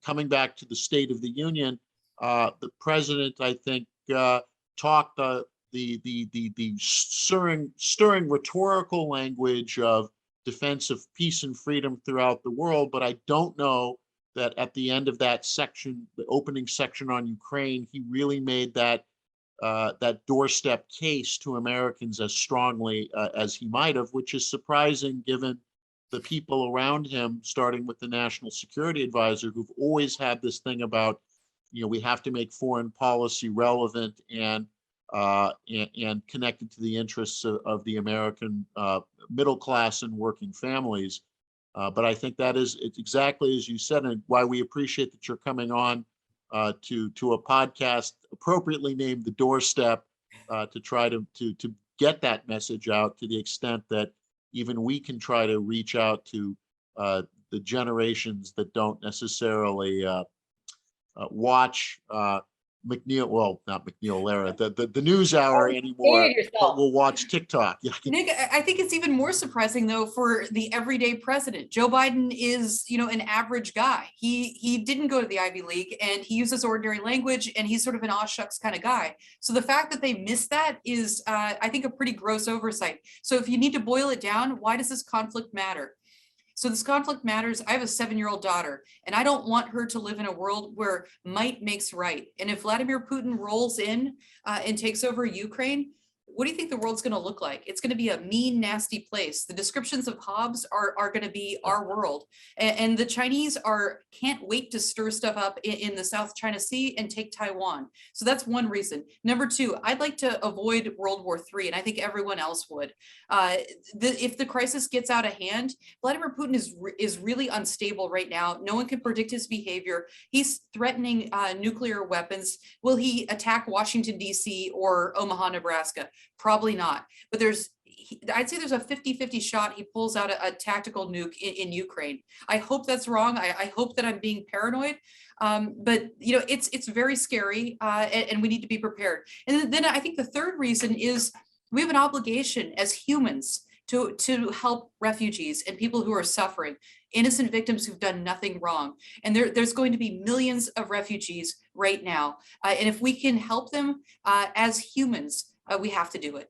coming back to the State of the Union, the president, I think, talked the stirring rhetorical language of defense of peace and freedom throughout the world. But I don't know that at the end of that section, the opening section on Ukraine, he really made that doorstep case to Americans as strongly as he might have, which is surprising given the people around him, starting with the National Security Advisor, who've always had this thing about, we have to make foreign policy relevant and connected to the interests of the American middle class and working families. But I think it's exactly as you said, and why we appreciate that you're coming on to a podcast appropriately named The Doorstep, to try to get that message out to the extent that even we can try to reach out to the generations that don't necessarily watch not McNeil Lehrer, the news hour anymore, but will watch TikTok. Yeah. Nick, I think it's even more surprising though for the everyday president. Joe Biden is, an average guy. He didn't go to the Ivy League and he uses ordinary language and he's sort of an aw shucks kind of guy. So the fact that they missed that is, I think, a pretty gross oversight. So if you need to boil it down, why does this conflict matter? So this conflict matters. I have a 7-year-old daughter, and I don't want her to live in a world where might makes right. And if Vladimir Putin rolls in and takes over Ukraine, what do you think the world's going to look like? It's going to be a mean, nasty place. The descriptions of Hobbes are going to be our world. And the Chinese can't wait to stir stuff up in the South China Sea and take Taiwan. So that's one reason. Number two, I'd like to avoid World War III, and I think everyone else would. If the crisis gets out of hand, Vladimir Putin is really unstable right now. No one can predict his behavior. He's threatening nuclear weapons. Will he attack Washington, D.C. or Omaha, Nebraska? Probably not. But I'd say there's a 50-50 shot he pulls out a tactical nuke in Ukraine. I hope that's wrong. I hope that I'm being paranoid. But it's very scary, and we need to be prepared. And then I think the third reason is we have an obligation as humans to help refugees and people who are suffering, innocent victims who've done nothing wrong. And there's going to be millions of refugees right now. And if we can help them as humans, we have to do it.